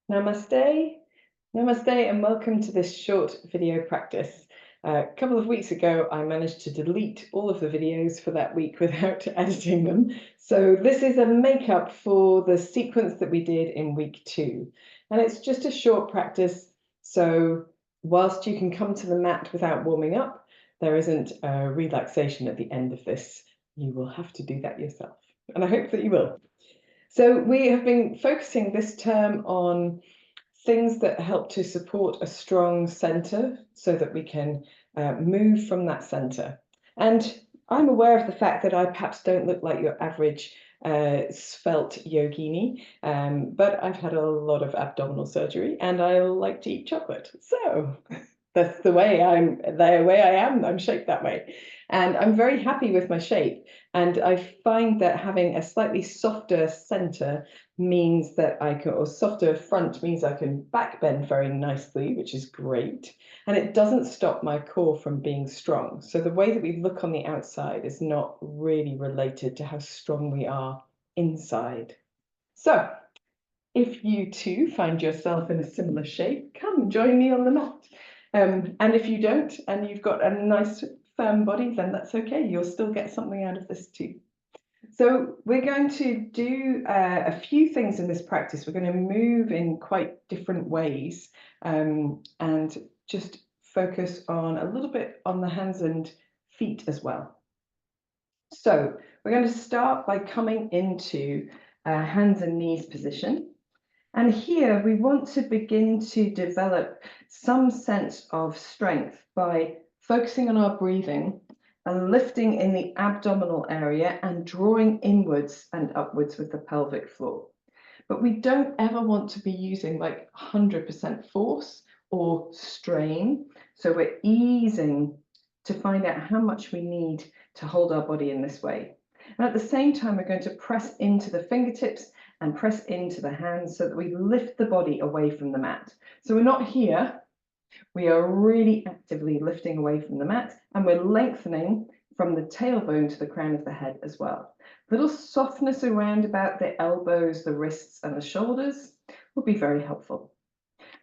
Namaste. Namaste and welcome to this short video practice. A couple of weeks ago, I managed to delete all of the videos for that week without editing them. So this is a makeup for the sequence that we did in week 2. And it's just a short practice. So whilst you can come to the mat without warming up, there isn't a relaxation at the end of this. You will have to do that yourself. And I hope that you will. So we have been focusing this term on things that help to support a strong center so that we can move from that center. And I'm aware of the fact that I perhaps don't look like your average svelte yogini, but I've had a lot of abdominal surgery and I like to eat chocolate. So that's the way I am. I'm shaped that way. And I'm very happy with my shape. And I find that having a slightly softer center means that I can, or softer front means I can back bend very nicely, which is great. And it doesn't stop my core from being strong. So the way that we look on the outside is not really related to how strong we are inside. So if you too find yourself in a similar shape, come join me on the mat. And if you don't, and you've got a nice firm body, then that's okay. You'll still get something out of this too. So we're going to do a few things in this practice. We're going to move in quite different ways and just focus on a little bit on the hands and feet as well. So we're going to start by coming into hands and knees position. And here we want to begin to develop some sense of strength by focusing on our breathing and lifting in the abdominal area and drawing inwards and upwards with the pelvic floor. But we don't ever want to be using like 100% force or strain. So we're easing to find out how much we need to hold our body in this way. And at the same time, we're going to press into the fingertips and press into the hands so that we lift the body away from the mat. So we're not here. We are really actively lifting away from the mat, and we're lengthening from the tailbone to the crown of the head as well. Little softness around about the elbows, the wrists, and the shoulders will be very helpful.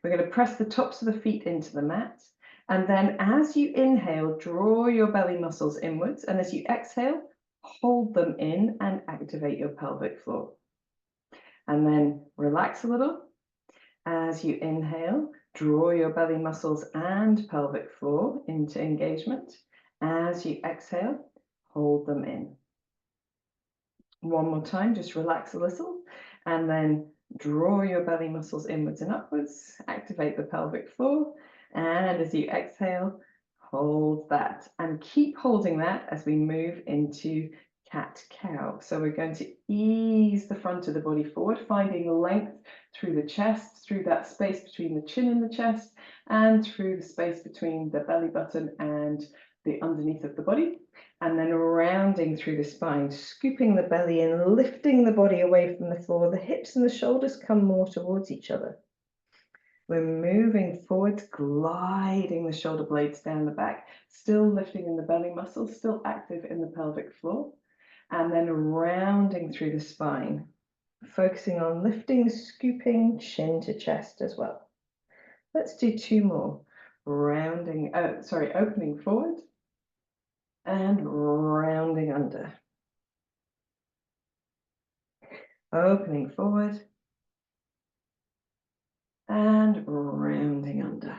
We're going to press the tops of the feet into the mat, and then as you inhale, draw your belly muscles inwards, and as you exhale, hold them in and activate your pelvic floor. And then relax a little. As you inhale, draw your belly muscles and pelvic floor into engagement. As you exhale, hold them in. One more time, just relax a little. And then draw your belly muscles inwards and upwards. Activate the pelvic floor. And as you exhale, hold that. And keep holding that as we move into cat-cow. So we're going to ease the front of the body forward, finding length through the chest, through that space between the chin and the chest, and through the space between the belly button and the underneath of the body, and then rounding through the spine, scooping the belly in, lifting the body away from the floor. The hips and the shoulders come more towards each other. We're moving forward, gliding the shoulder blades down the back, still lifting in the belly muscles, still active in the pelvic floor, and then rounding through the spine, focusing on lifting, scooping chin to chest as well. Let's do 2 more. Opening forward and rounding under. Opening forward and rounding under.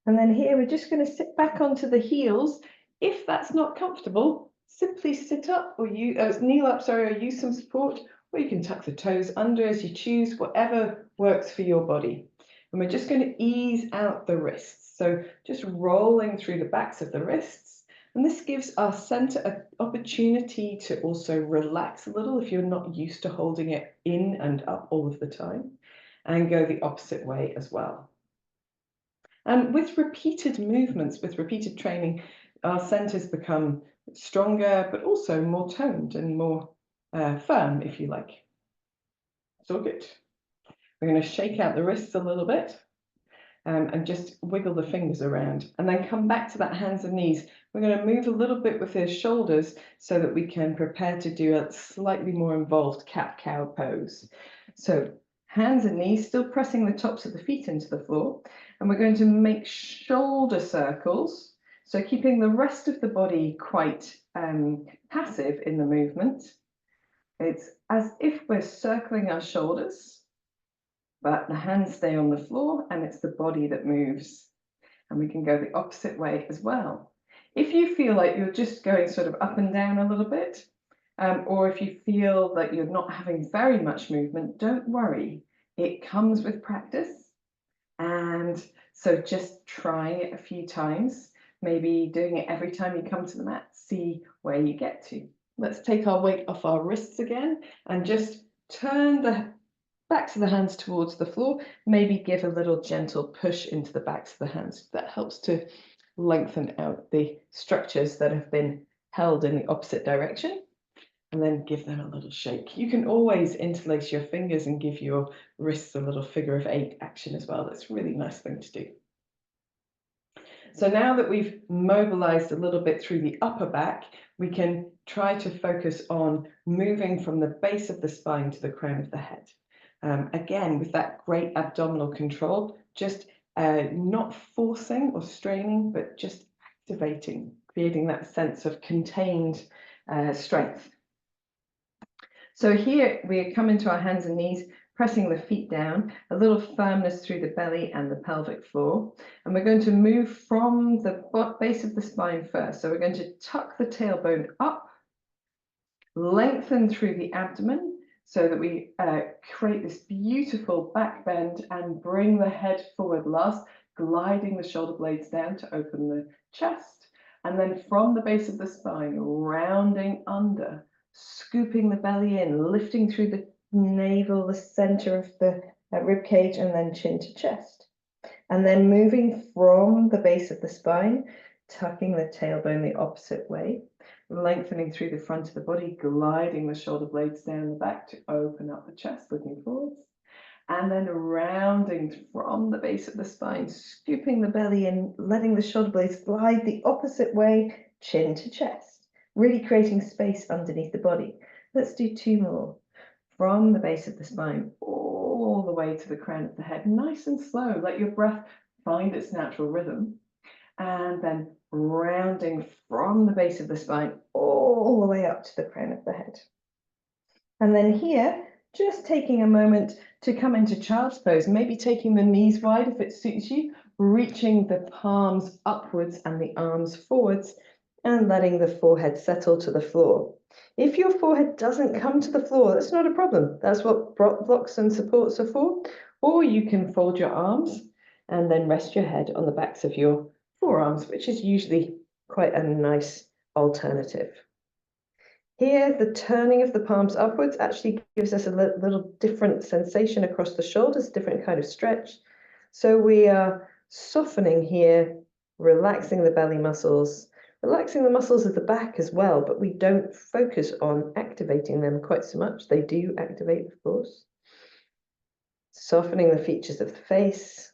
And then here we're just going to sit back onto the heels. If that's not comfortable, simply sit up or kneel up, or use some support, or you can tuck the toes under as you choose, whatever works for your body. And we're just going to ease out the wrists. So just rolling through the backs of the wrists. And this gives our center an opportunity to also relax a little if you're not used to holding it in and up all of the time, and go the opposite way as well. And with repeated movements, with repeated training, our centers become stronger, but also more toned and more firm, if you like. It's all good. We're going to shake out the wrists a little bit. and just wiggle the fingers around, and then come back to that hands and knees. We're going to move a little bit with the shoulders so that we can prepare to do a slightly more involved cat-cow pose. So hands and knees, still pressing the tops of the feet into the floor, and we're going to make shoulder circles, so keeping the rest of the body quite passive in the movement. It's as if we're circling our shoulders, but the hands stay on the floor and it's the body that moves. And we can go the opposite way as well. If you feel like you're just going sort of up and down a little bit, or if you feel that you're not having very much movement, don't worry. It comes with practice. And so just trying it a few times, maybe doing it every time you come to the mat, see where you get to. Let's take our weight off our wrists again and just turn the backs of the hands towards the floor. Maybe give a little gentle push into the backs of the hands. That helps to lengthen out the structures that have been held in the opposite direction. And then give them a little shake. You can always interlace your fingers and give your wrists a little figure of 8 action as well. That's a really nice thing to do. So now that we've mobilized a little bit through the upper back, we can try to focus on moving from the base of the spine to the crown of the head. Again, with that great abdominal control, just not forcing or straining, but just activating, creating that sense of contained strength. So here we come into our hands and knees, pressing the feet down, a little firmness through the belly and the pelvic floor. And we're going to move from the base of the spine first. So we're going to tuck the tailbone up, lengthen through the abdomen so that we create this beautiful back bend and bring the head forward last, gliding the shoulder blades down to open the chest. And then from the base of the spine, rounding under, scooping the belly in, lifting through the navel, the center of the rib cage, and then chin to chest. And then moving from the base of the spine, tucking the tailbone the opposite way, lengthening through the front of the body, gliding the shoulder blades down the back to open up the chest, looking forwards. And then rounding from the base of the spine, scooping the belly in, letting the shoulder blades glide the opposite way, chin to chest, really creating space underneath the body. Let's do 2 more. From the base of the spine, all the way to the crown of the head, nice and slow. Let your breath find its natural rhythm. And then rounding from the base of the spine, all the way up to the crown of the head. And then here, just taking a moment to come into child's pose, maybe taking the knees wide if it suits you, reaching the palms upwards and the arms forwards, and letting the forehead settle to the floor. If your forehead doesn't come to the floor, that's not a problem. That's what blocks and supports are for. Or you can fold your arms and then rest your head on the backs of your forearms, which is usually quite a nice alternative. Here, the turning of the palms upwards actually gives us a little different sensation across the shoulders, different kind of stretch. So we are softening here, relaxing the belly muscles, relaxing the muscles of the back as well, but we don't focus on activating them quite so much. They do activate, of course. Softening the features of the face.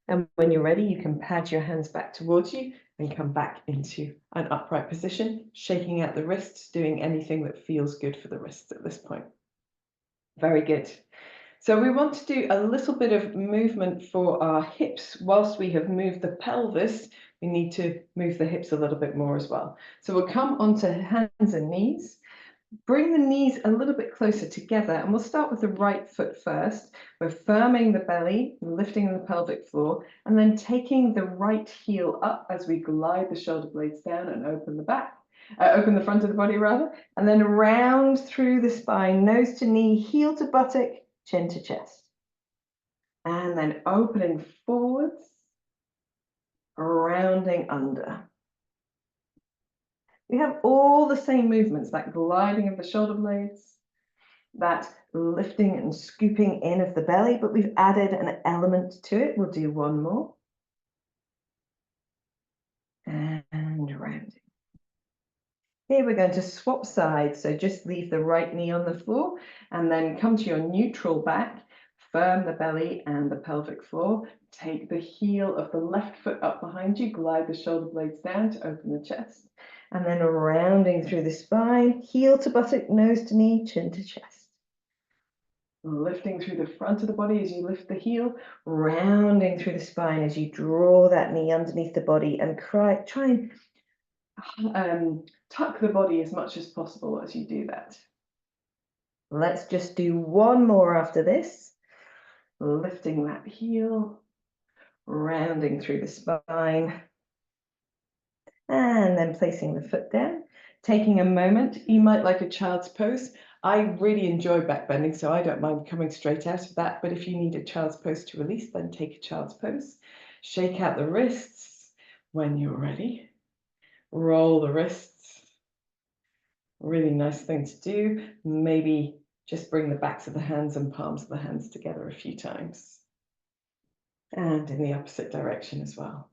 And when you're ready, you can pad your hands back towards you and come back into an upright position, shaking out the wrists, doing anything that feels good for the wrists at this point. Very good. So we want to do a little bit of movement for our hips. Whilst we have moved the pelvis, we need to move the hips a little bit more as well. So we'll come onto hands and knees. Bring the knees a little bit closer together, and we'll start with the right foot first. We're firming the belly, lifting the pelvic floor, and then taking the right heel up as we glide the shoulder blades down and open the back. Open the front of the body rather, and then round through the spine, nose to knee, heel to buttock, chin to chest. And then opening forwards, rounding under. We have all the same movements, that gliding of the shoulder blades, that lifting and scooping in of the belly, but we've added an element to it. We'll do 1 more. And rounding. Here we're going to swap sides, so just leave the right knee on the floor and then come to your neutral back, Firm the belly and the pelvic floor. Take the heel of the left foot up behind you, glide the shoulder blades down to open the chest, and then rounding through the spine, heel to buttock, nose to knee, chin to chest. Lifting through the front of the body as you lift the heel, rounding through the spine as you draw that knee underneath the body and try and tuck the body as much as possible as you do that. Let's just do one more after this. Lifting that heel, rounding through the spine, and then placing the foot down. Taking a moment, you might like a child's pose. I really enjoy back bending, so I don't mind coming straight out of that, but if you need a child's pose to release, then take a child's pose. Shake out the wrists when you're ready. Roll the wrists. Really nice thing to do. Maybe just bring the backs of the hands and palms of the hands together a few times. And in the opposite direction as well.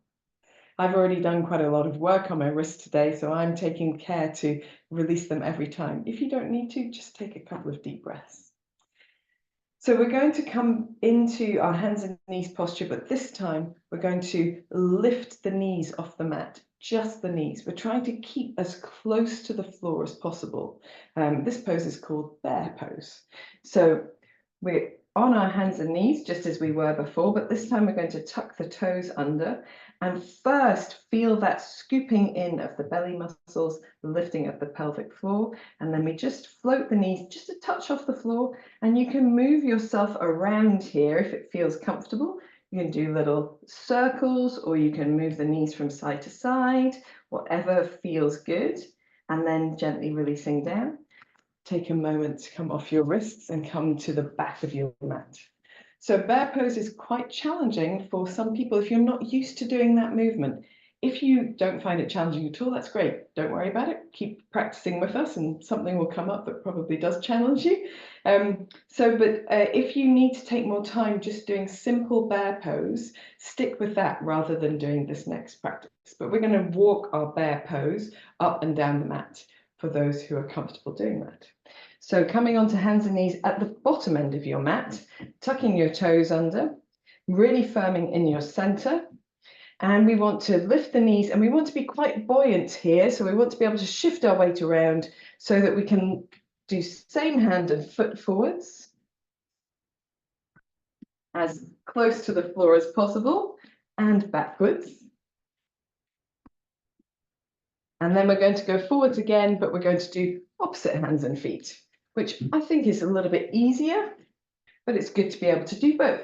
I've already done quite a lot of work on my wrists today, so I'm taking care to release them every time. If you don't need to, just take a couple of deep breaths. So we're going to come into our hands and knees posture, but this time we're going to lift the knees off the mat, just the knees. We're trying to keep as close to the floor as possible. This pose is called bear pose. So we're on our hands and knees, just as we were before, but this time we're going to tuck the toes under and first feel that scooping in of the belly muscles, lifting of the pelvic floor, and then we just float the knees just a touch off the floor, and you can move yourself around here if it feels comfortable. You can do little circles, or you can move the knees from side to side, whatever feels good, and then gently releasing down. Take a moment to come off your wrists and come to the back of your mat. So bear pose is quite challenging for some people if you're not used to doing that movement. If you don't find it challenging at all, that's great. Don't worry about it. Keep practicing with us and something will come up that probably does challenge you. But if you need to take more time just doing simple bear pose, stick with that rather than doing this next practice. But we're going to walk our bear pose up and down the mat for those who are comfortable doing that. So coming onto hands and knees at the bottom end of your mat, tucking your toes under, really firming in your center. And we want to lift the knees and we want to be quite buoyant here. So we want to be able to shift our weight around so that we can do same hand and foot forwards, as close to the floor as possible, and backwards. And then we're going to go forwards again, but we're going to do opposite hands and feet, which I think is a little bit easier, but it's good to be able to do both.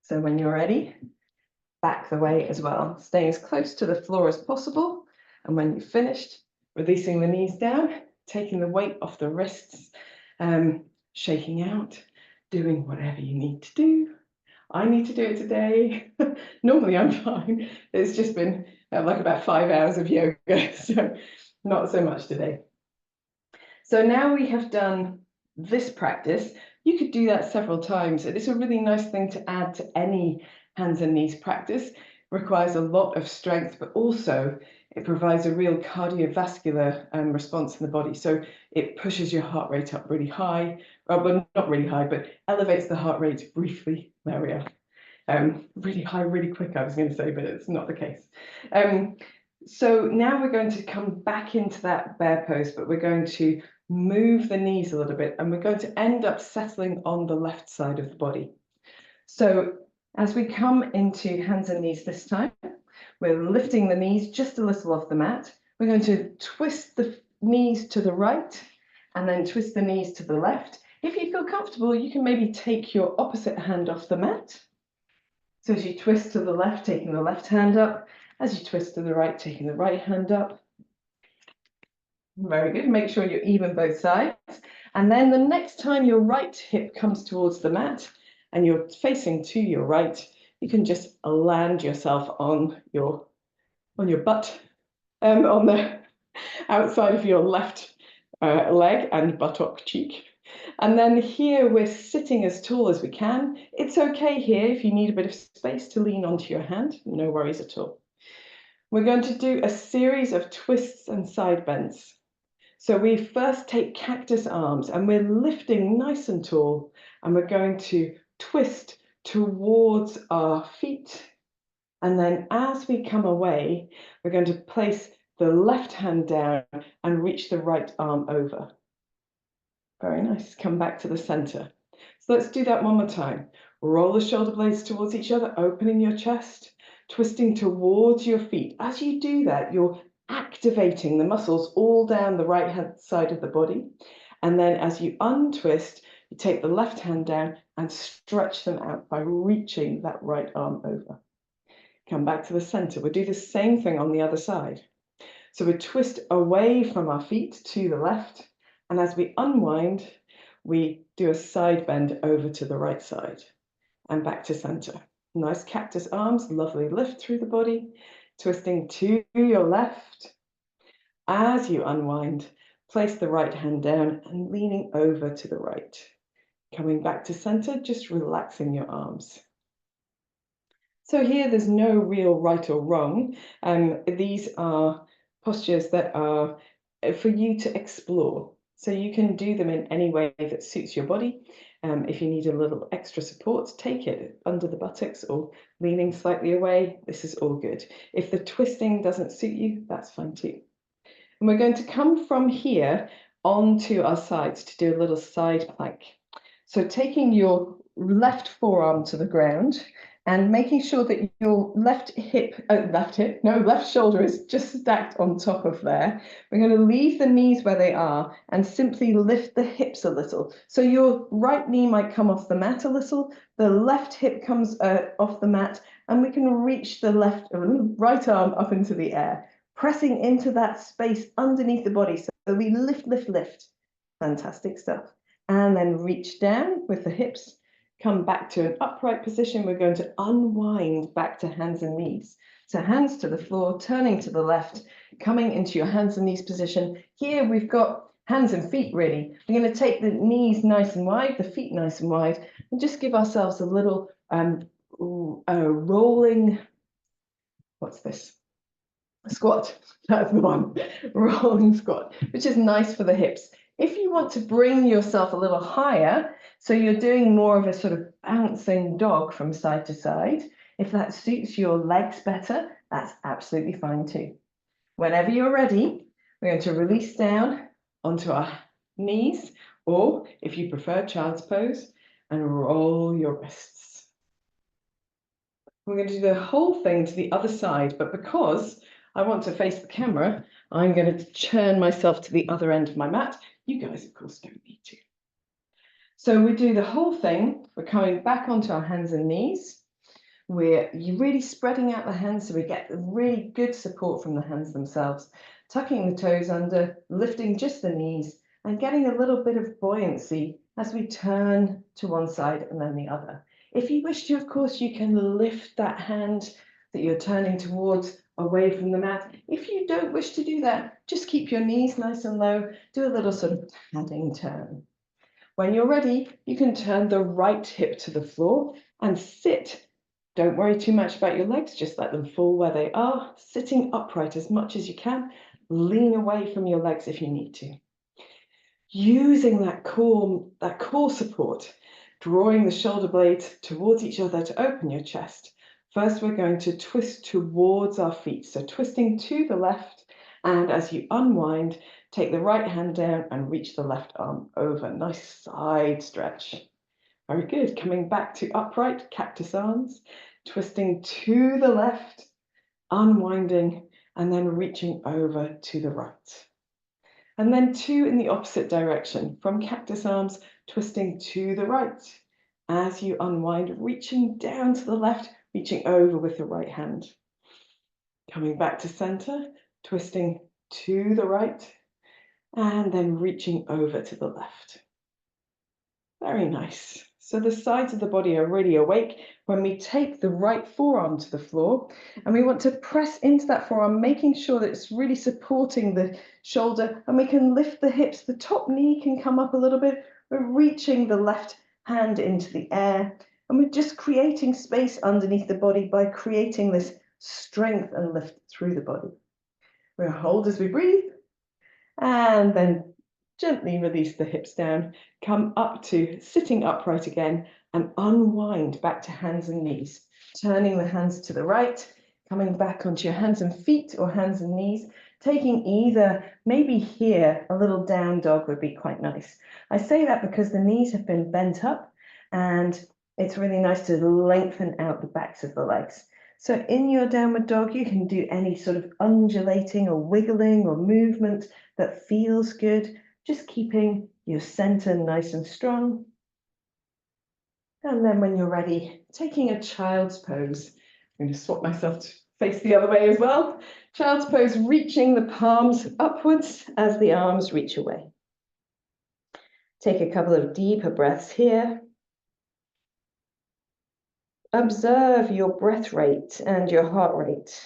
So when you're ready, back the way as well, staying as close to the floor as possible. And when you've finished, releasing the knees down, taking the weight off the wrists, shaking out, doing whatever you need to do. I need to do it today. Normally I'm fine. It's just been like about 5 hours of yoga, so not so much today. So now we have done this practice. You could do that several times. And it's a really nice thing to add to any hands and knees practice. It requires a lot of strength, but also it provides a real cardiovascular response in the body. So it pushes your heart rate up really high, well, not really high, but elevates the heart rate briefly. There we are. Really high, really quick, I was going to say, but it's not the case. So now we're going to come back into that bear pose, but we're going to move the knees a little bit, and we're going to end up settling on the left side of the body. So as we come into hands and knees this time, we're lifting the knees just a little off the mat. We're going to twist the knees to the right and then twist the knees to the left. If you feel comfortable, you can maybe take your opposite hand off the mat. So as you twist to the left, taking the left hand up. As you twist to the right, taking the right hand up. Very good. Make sure you're even both sides. And then the next time your right hip comes towards the mat and you're facing to your right, you can just land yourself on your butt, on the outside of your left leg and buttock cheek. And then here we're sitting as tall as we can. It's okay here if you need a bit of space to lean onto your hand, no worries at all. We're going to do a series of twists and side bends. So we first take cactus arms and we're lifting nice and tall, and we're going to twist towards our feet. And then as we come away, we're going to place the left hand down and reach the right arm over. Very nice. Come back to the center. So let's do that one more time. Roll the shoulder blades towards each other, opening your chest, twisting towards your feet. As you do that, you're activating the muscles all down the right hand side of the body. And then as you untwist, you take the left hand down and stretch them out by reaching that right arm over. Come back to the center. We'll do the same thing on the other side. So we twist away from our feet to the left. And as we unwind, we do a side bend over to the right side and back to center. Nice cactus arms, lovely lift through the body, twisting to your left. As you unwind, place the right hand down and leaning over to the right. Coming back to center, just relaxing your arms. So here there's no real right or wrong. These are postures that are for you to explore. So you can do them in any way that suits your body. If you need a little extra support, take it under the buttocks or leaning slightly away. This is all good. If the twisting doesn't suit you, that's fine too. And we're going to come from here onto our sides to do a little side plank. So taking your left forearm to the ground and making sure that your left shoulder is just stacked on top of there. We're going to leave the knees where they are and simply lift the hips a little. So your right knee might come off the mat a little, the left hip comes off the mat, and we can reach the right arm up into the air, pressing into that space underneath the body. So we lift, lift, lift. Fantastic stuff. And then reach down with the hips. Come back to an upright position. We're going to unwind back to hands and knees. So hands to the floor, turning to the left, coming into your hands and knees position. Here we've got hands and feet really. We're going to take the knees nice and wide, the feet nice and wide, and just give ourselves a little rolling, what's this? Squat. That's the one. Rolling squat, which is nice for the hips. If you want to bring yourself a little higher, so you're doing more of a sort of bouncing dog from side to side, if that suits your legs better, that's absolutely fine too. Whenever you're ready, we're going to release down onto our knees, or if you prefer, child's pose, and roll your wrists. We're going to do the whole thing to the other side, but because I want to face the camera, I'm going to turn myself to the other end of my mat. You guys, of course, don't need to. So we do the whole thing. We're coming back onto our hands and knees. You're really spreading out the hands so we get really good support from the hands themselves. Tucking the toes under, lifting just the knees, and getting a little bit of buoyancy as we turn to one side and then the other. If you wish to, of course, you can lift that hand that you're turning towards away from the mat. If you don't wish to do that, just keep your knees nice and low. Do a little sort of padding turn. When you're ready, you can turn the right hip to the floor and sit. Don't worry too much about your legs, just let them fall where they are, sitting upright as much as you can. Lean away from your legs if you need to. Using that core support, drawing the shoulder blades towards each other to open your chest. First, we're going to twist towards our feet. So twisting to the left, and as you unwind, take the right hand down and reach the left arm over. Nice side stretch. Very good. Coming back to upright, cactus arms, twisting to the left, unwinding, and then reaching over to the right. And then two in the opposite direction, from cactus arms, twisting to the right. As you unwind, reaching down to the left, reaching over with the right hand. Coming back to center, twisting to the right, and then reaching over to the left. Very nice. So the sides of the body are really awake when we take the right forearm to the floor, and we want to press into that forearm, making sure that it's really supporting the shoulder, and we can lift the hips. The top knee can come up a little bit. We're reaching the left hand into the air, and we're just creating space underneath the body by creating this strength and lift through the body. We'll hold as we breathe, And then gently release the hips down, come up to sitting upright again, and unwind back to hands and knees. Turning the hands to the right, coming back onto your hands and feet or hands and knees, taking either, maybe here, a little down dog would be quite nice. I say that because the knees have been bent up and it's really nice to lengthen out the backs of the legs. So in your downward dog, you can do any sort of undulating or wiggling or movement that feels good, just keeping your center nice and strong. And then when you're ready, taking a child's pose. I'm going to swap myself to face the other way as well. Child's pose, reaching the palms upwards as the arms reach away. Take a couple of deeper breaths here. Observe your breath rate and your heart rate.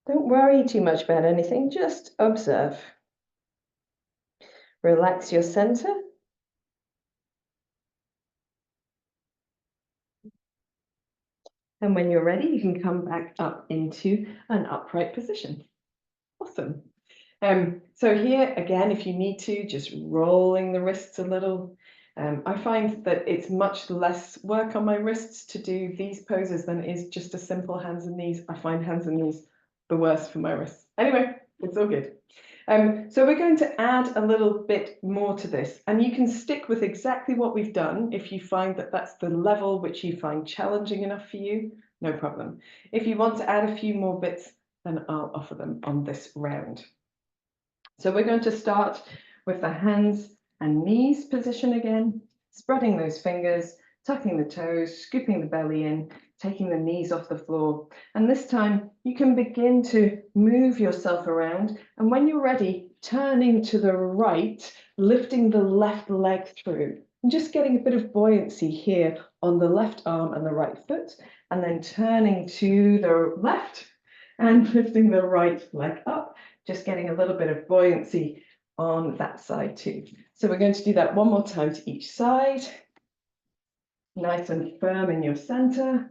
Don't worry too much about anything, just observe. Relax your center. And when you're ready, you can come back up into an upright position. Awesome. So here, again, if you need to, just rolling the wrists a little. I find that it's much less work on my wrists to do these poses than it is just a simple hands and knees. I find hands and knees the worst for my wrists. Anyway, it's all good. So we're going to add a little bit more to this, and you can stick with exactly what we've done if you find that that's the level which you find challenging enough for you, no problem. If you want to add a few more bits, then I'll offer them on this round. So we're going to start with the hands and knees position again, spreading those fingers, tucking the toes, scooping the belly in, taking the knees off the floor. And this time you can begin to move yourself around. And when you're ready, turning to the right, lifting the left leg through, and just getting a bit of buoyancy here on the left arm and the right foot, and then turning to the left and lifting the right leg up, just getting a little bit of buoyancy on that side too. So we're going to do that one more time to each side. Nice and firm in your center.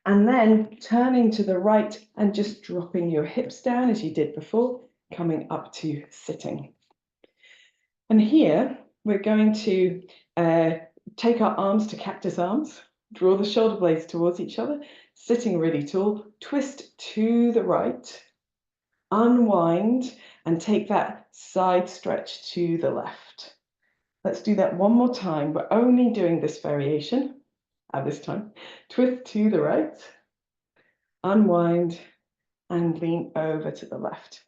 And then turning to the right and just dropping your hips down as you did before, coming up to sitting. And here we're going to take our arms to cactus arms, draw the shoulder blades towards each other, sitting really tall, twist to the right, unwind, and take that side stretch to the left. Let's do that one more time. We're only doing this variation at this time. Twist to the right, unwind, and lean over to the left.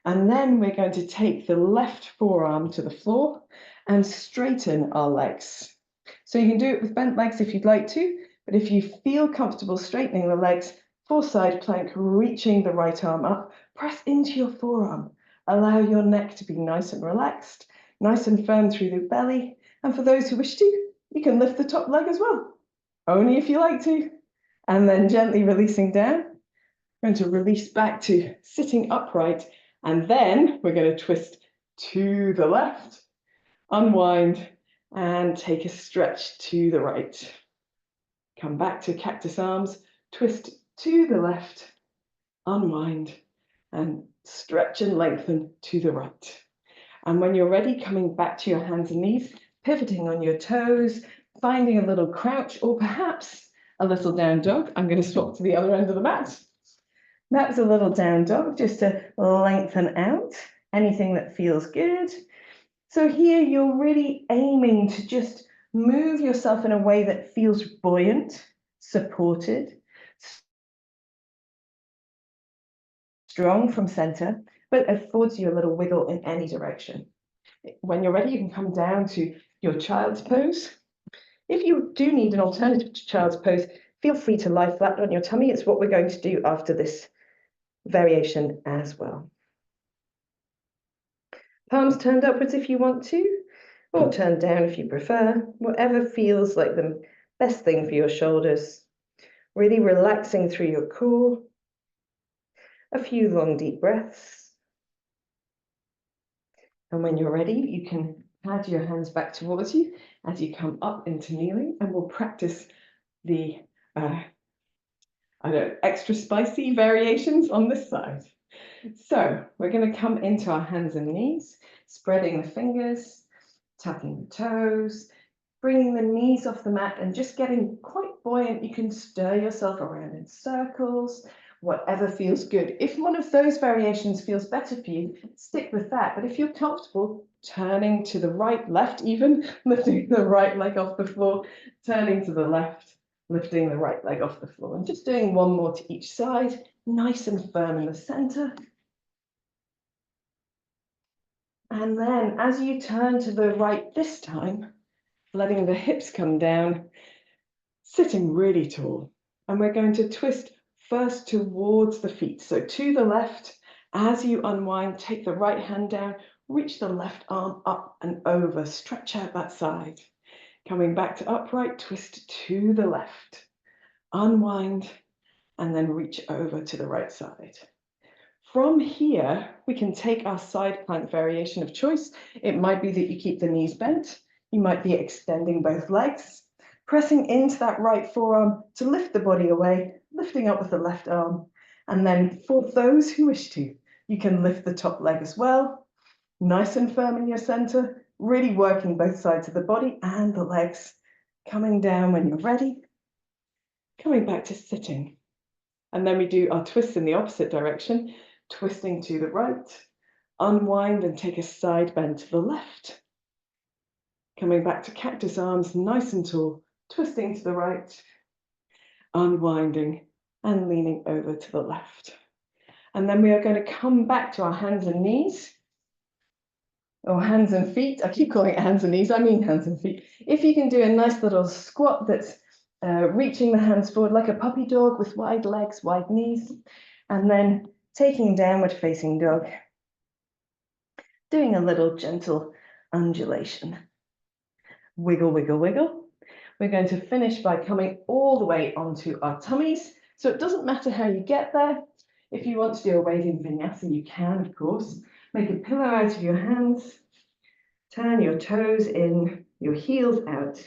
And then we're going to take the left forearm to the floor and straighten our legs. So you can do it with bent legs if you'd like to, but if you feel comfortable straightening the legs, full side plank, reaching the right arm up, press into your forearm. Allow your neck to be nice and relaxed, nice and firm through the belly. And for those who wish to, you can lift the top leg as well, only if you like to. And then gently releasing down, going to release back to sitting upright. And then we're going to twist to the left, unwind, and take a stretch to the right. Come back to cactus arms, twist to the left, unwind, and stretch and lengthen to the right. And when you're ready, coming back to your hands and knees, pivoting on your toes, finding a little crouch or perhaps a little down dog. I'm going to swap to the other end of the mat. That's a little down dog, just to lengthen out anything that feels good. So here you're really aiming to just move yourself in a way that feels buoyant, supported, strong from center, but affords you a little wiggle in any direction. When you're ready, you can come down to your child's pose. If you do need an alternative to child's pose, feel free to lie flat on your tummy. It's what we're going to do after this variation as well. Palms turned upwards if you want to, or turned down if you prefer, whatever feels like the best thing for your shoulders. Really relaxing through your core. A few long, deep breaths. And when you're ready, you can pad your hands back towards you as you come up into kneeling, and we'll practice the extra spicy variations on this side. So we're going to come into our hands and knees, spreading the fingers, tapping the toes, bringing the knees off the mat and just getting quite buoyant. You can stir yourself around in circles, whatever feels good. If one of those variations feels better for you, stick with that. But if you're comfortable, turning to the right, left even, lifting the right leg off the floor, turning to the left, lifting the right leg off the floor, and just doing one more to each side, nice and firm in the center. And then as you turn to the right this time, letting the hips come down, sitting really tall. And we're going to twist first towards the feet. So to the left, as you unwind, take the right hand down, reach the left arm up and over, stretch out that side. Coming back to upright, twist to the left, unwind, and then reach over to the right side. From here, we can take our side plank variation of choice. It might be that you keep the knees bent. You might be extending both legs, pressing into that right forearm to lift the body away, lifting up with the left arm. And then for those who wish to, you can lift the top leg as well, nice and firm in your center, really working both sides of the body and the legs, coming down when you're ready, coming back to sitting. And then we do our twists in the opposite direction, twisting to the right, unwind and take a side bend to the left. Coming back to cactus arms, nice and tall, twisting to the right, unwinding and leaning over to the left. And then we are going to come back to our hands and knees, or hands and feet. I keep calling it hands and knees, I mean hands and feet. If you can do a nice little squat that's reaching the hands forward like a puppy dog with wide legs, wide knees, and then taking downward facing dog, doing a little gentle undulation. Wiggle, wiggle, wiggle. We're going to finish by coming all the way onto our tummies. So it doesn't matter how you get there. If you want to do a waving vinyasa, you can, of course. Make a pillow out of your hands. Turn your toes in, your heels out.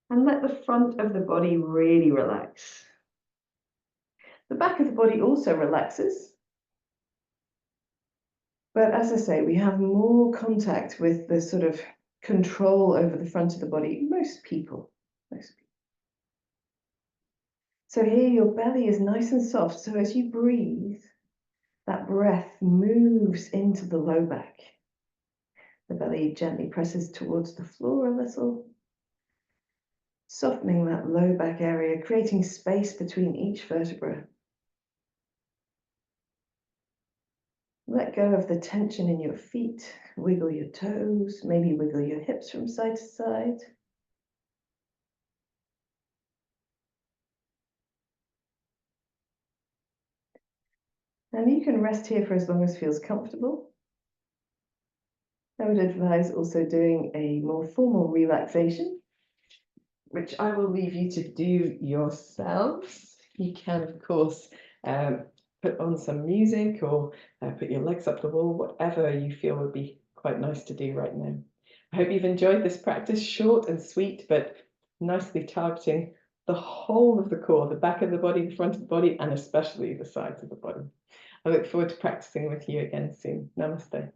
And let the front of the body really relax. The back of the body also relaxes. But as I say, we have more contact with the sort of control over the front of the body, most people. So here your belly is nice and soft. So as you breathe, that breath moves into the low back. The belly gently presses towards the floor a little, softening that low back area, creating space between each vertebra. Let go of the tension in your feet, wiggle your toes, maybe wiggle your hips from side to side. And you can rest here for as long as feels comfortable. I would advise also doing a more formal relaxation, which I will leave you to do yourselves. You can, of course, put on some music or put your legs up the wall, whatever you feel would be quite nice to do right now. I hope you've enjoyed this practice, short and sweet, but nicely targeting the whole of the core, the back of the body, the front of the body, and especially the sides of the body. I look forward to practicing with you again soon. Namaste.